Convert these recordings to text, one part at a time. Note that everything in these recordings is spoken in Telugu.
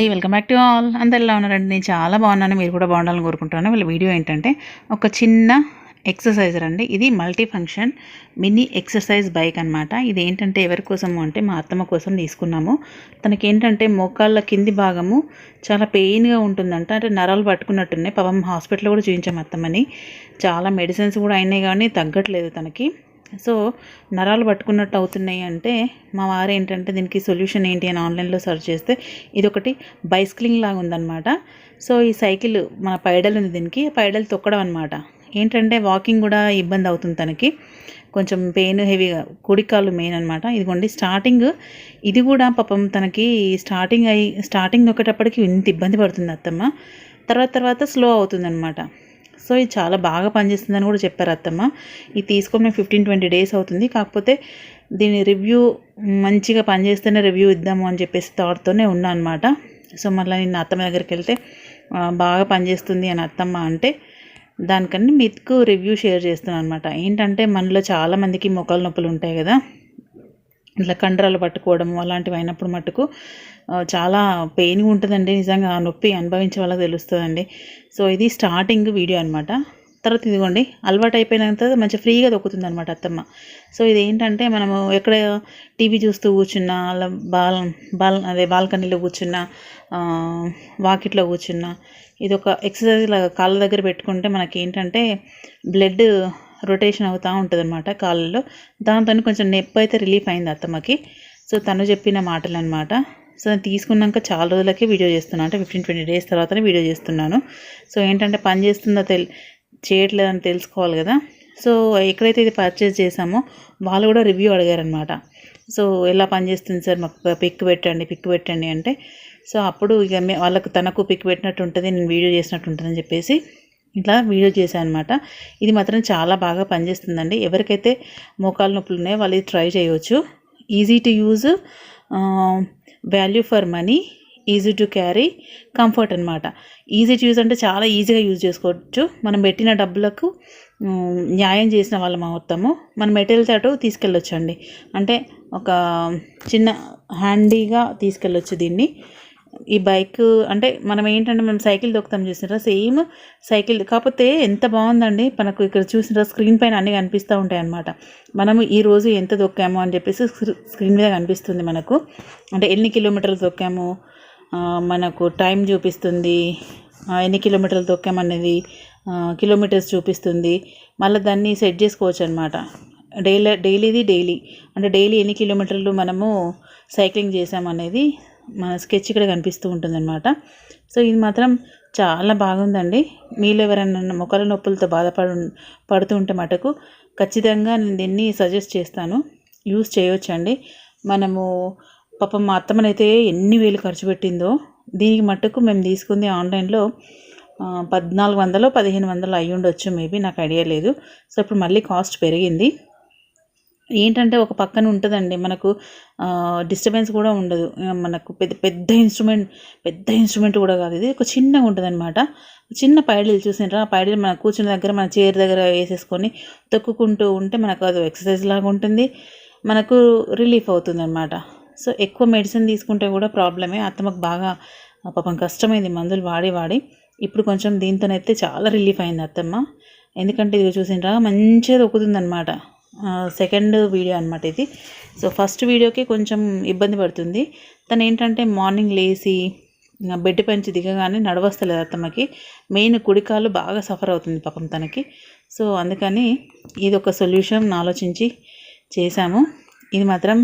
అండి, వెల్కమ్ బ్యాక్ టు ఆల్. అందరు ఎలా ఉన్నారండి? నేను చాలా బాగున్నాను, మీరు కూడా బాగుండాలని కోరుకుంటున్నాను. వీళ్ళ వీడియో ఏంటంటే ఒక చిన్న ఎక్సర్సైజర్ అండి. ఇది multi function mini exercise bike అనమాట. ఇది ఏంటంటే ఎవరి కోసము అంటే మా అత్తమ్మ కోసం తీసుకున్నాము. తనకి ఏంటంటే మోకాళ్ళ కింది భాగము చాలా పెయిన్గా ఉంటుందంట, అంటే నరాలు పట్టుకున్నట్టున్నాయి. పాపం హాస్పిటల్లో కూడా చూపించాము అత్తమ్మని. చాలా మెడిసిన్స్ కూడా అయినాయి కానీ తగ్గట్లేదు తనకి. సో నరాలు పట్టుకున్నట్టు అవుతున్నాయి అంటే మా వారు ఏంటంటే దీనికి సొల్యూషన్ ఏంటి అని ఆన్లైన్లో సెర్చ్ చేస్తే ఇదొకటి బైస్కిలింగ్ లాగా ఉందన్నమాట. సో ఈ సైకిల్ మన పైడల్ ఉంది, దీనికి పైడల్ తొక్కడం అనమాట. ఏంటంటే వాకింగ్ కూడా ఇబ్బంది అవుతుంది తనకి, కొంచెం పెయిన్ హెవీగా, కుడికాలు మెయిన్ అనమాట. ఇదిగోండి స్టార్టింగ్ ఇది కూడా పాపం తనకి స్టార్టింగ్ నొక్కేటప్పటికి ఇంత ఇబ్బంది పడుతుంది అత్తమ్మ. తర్వాత స్లో అవుతుందన్నమాట. సో ఇది చాలా బాగా పనిచేస్తుందని కూడా చెప్పారు అత్తమ్మ. ఇది తీసుకొని మేము 15-20 డేస్ అవుతుంది. కాకపోతే దీని రివ్యూ మంచిగా పనిచేస్తేనే రివ్యూ ఇద్దాము అని చెప్పేసి థాట్తోనే ఉన్నా అనమాట. సో మళ్ళీ నేను అత్తమ్మ దగ్గరికి వెళ్తే బాగా పనిచేస్తుంది అని అత్తమ్మ అంటే దానికన్నా మీకు రివ్యూ షేర్ చేస్తున్నాను అనమాట. ఏంటంటే మనలో చాలామందికి మోకాళ్ళ నొప్పులు ఉంటాయి కదా, ఇట్లా కండరాలు పట్టుకోవడము అలాంటివి అయినప్పుడు మటుకు చాలా పెయిన్గా ఉంటుందండి. నిజంగా ఆ నొప్పి అనుభవించే వాళ్ళకి తెలుస్తుందండి. సో ఇది స్టార్టింగ్ వీడియో అనమాట. తర్వాత ఇదిగోండి అలవాటు అయిపోయిన తర్వాత మంచిగా ఫ్రీగా దొక్కుతుంది అనమాట అత్తమ్మ. సో ఇది ఏంటంటే మనము ఎక్కడ టీవీ చూస్తూ కూర్చున్నా, అలా బాల్కనీలో కూర్చున్నా, వాకిట్లో కూర్చున్నా, ఇది ఒక ఎక్సర్సైజ్ లాగా కాళ్ళ దగ్గర పెట్టుకుంటే మనకి ఏంటంటే బ్లడ్ రొటేషన్ అవుతూ ఉంటుంది అనమాట కాళ్ళలో. దాంతో కొంచెం నొప్పి అయితే రిలీఫ్ అయింది అత్తమ్మకి. సో తను చెప్పిన మాటలు అనమాట. సో తీసుకున్నాక చాలా రోజులకే వీడియో చేస్తున్నాను, అంటే 15-20 డేస్ తర్వాతనే వీడియో చేస్తున్నాను. సో ఏంటంటే పని చేస్తుందో చేయట్లేదని తెలుసుకోవాలి కదా. సో ఎక్కడైతే ఇది పర్చేస్ చేసామో వాళ్ళు కూడా రివ్యూ అడిగారనమాట. సో ఎలా పనిచేస్తుంది సార్, మాకు పిక్ పెట్టండి అంటే, సో అప్పుడు ఇక వాళ్ళకు తనకు పిక్ పెట్టినట్టు ఉంటుంది, నేను వీడియో చేసినట్టు ఉంటుందని చెప్పేసి ఇట్లా వీడియో చేశాను అనమాట. ఇది మాత్రం చాలా బాగా పనిచేస్తుందండి. ఎవరికైతే మోకాలు నొప్పులు ఉన్నాయో వాళ్ళు ఇది ట్రై చేయవచ్చు. Easy to use, value for money, easy to carry, comfort అనమాట. ఈజీ టు యూజ్ అంటే చాలా ఈజీగా యూజ్ చేసుకోవచ్చు. మనం పెట్టిన డబ్బులకు న్యాయం చేసిన వాళ్ళం అవుతాము. మనం మెటీరియల్స్ అటు తీసుకెళ్ళొచ్చు అండి, అంటే ఒక చిన్న హ్యాండీగా తీసుకెళ్ళొచ్చు దీన్ని. ఈ బైక్ అంటే మనం ఏంటంటే మనం సైకిల్ దొక్కుతాం చూసినారా, సేమ్ సైకిల్, కాకపోతే ఎంత బాగుందండి. మనకు ఇక్కడ చూసినారా స్క్రీన్ పైన అన్నీ కనిపిస్తూ ఉంటాయి అన్నమాట. మనము ఈరోజు ఎంత దొక్కాము అని చెప్పేసి స్క్రీన్ మీద కనిపిస్తుంది మనకు, అంటే ఎన్ని కిలోమీటర్లు దొక్కాము మనకు టైం చూపిస్తుంది, ఎన్ని కిలోమీటర్లు దొక్కామనేది కిలోమీటర్స్ చూపిస్తుంది. మళ్ళీ దాన్ని సెట్ చేసుకోవచ్చు అనమాట. డైలీ అంటే డైలీ ఎన్ని కిలోమీటర్లు మనము సైక్లింగ్ చేసామనేది మన స్కెచ్ ఇక్కడ కనిపిస్తూ ఉంటుందన్నమాట. సో ఇది మాత్రం చాలా బాగుందండి. మీలో ఎవరైనా మోకాళ్ళ నొప్పులతో పడుతూ ఉంటే మటుకు ఖచ్చితంగా నేను దీన్ని సజెస్ట్ చేస్తాను, యూస్ చేయవచ్చండి. మనము పాపం మా అత్తమ్మనైతే ఎన్ని వేలు ఖర్చు పెట్టిందో దీనికి మటుకు. మేము తీసుకుంది ఆన్లైన్లో 1400-1500 అయ్యి ఉండొచ్చు మేబీ, నాకు ఐడియా లేదు. సో ఇప్పుడు మళ్ళీ కాస్ట్ పెరిగింది. ఏంటంటే ఒక పక్కన ఉంటుందండి మనకు డిస్టర్బెన్స్ కూడా ఉండదు. మనకు పెద్ద ఇన్స్ట్రుమెంట్ కూడా కాదు, ఇది ఒక చిన్నగా ఉంటుంది అనమాట. చిన్న పైడీలు చూసినారా, ఆ పైడీలు మన కూర్చున్న దగ్గర మన చైర్ దగ్గర వేసేసుకొని తొక్కుకుంటూ ఉంటే మనకు అది ఎక్సర్సైజ్ లాగా ఉంటుంది, మనకు రిలీఫ్ అవుతుంది అనమాట. సో ఎక్కువ మెడిసిన్ తీసుకుంటే కూడా ప్రాబ్లమే. అత్తమ్మకు బాగా పాపం కష్టమైంది మందులు వాడి. ఇప్పుడు కొంచెం దీంతోనైతే చాలా రిలీఫ్ అయింది అత్తమ్మ. ఎందుకంటే ఇది చూసినారా మంచిగా దొక్కుతుంది అనమాట. సెకండ్ వీడియో అనమాట ఇది. సో ఫస్ట్ వీడియోకి కొంచెం ఇబ్బంది పడుతుంది తను. ఏంటంటే మార్నింగ్ లేచి బెడ్ పంచి దిగగానే నడవస్తలేదు అత్తమ్మకి. మెయిన్ కుడికాలు బాగా సఫర్ అవుతుంది పాపం తనకి. సో అందుకని ఇది ఒక సొల్యూషన్ ఆలోచించి చేశాము. ఇది మాత్రం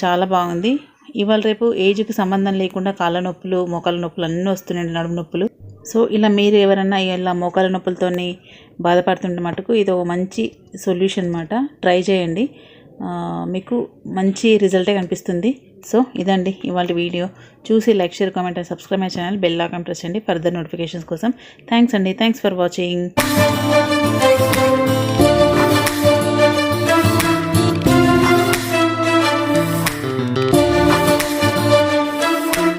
చాలా బాగుంది. ఇవాళ రేపు ఏజ్కి సంబంధం లేకుండా కాళ్ళ నొప్పులు, మోకాళ్ళ నొప్పులు అన్నీ వస్తున్నాయండి, నడుము నొప్పులు. సో ఇలా మీరు ఎవరన్నా ఇలా మోకాళ్ళ నొప్పులతోని బాధపడుతుంటే మటుకు ఇది ఒక మంచి సొల్యూషన్ అన్నమాట. ట్రై చేయండి, మీకు మంచి రిజల్టే కనిపిస్తుంది. సో ఇదండి ఇవాళ వీడియో. చూసి like, share, comment and subscribe my channel. Bell icon press చేయండి ఫర్దర్ నోటిఫికేషన్స్ కోసం. థ్యాంక్స్ అండి, థ్యాంక్స్ ఫర్ వాచింగ్.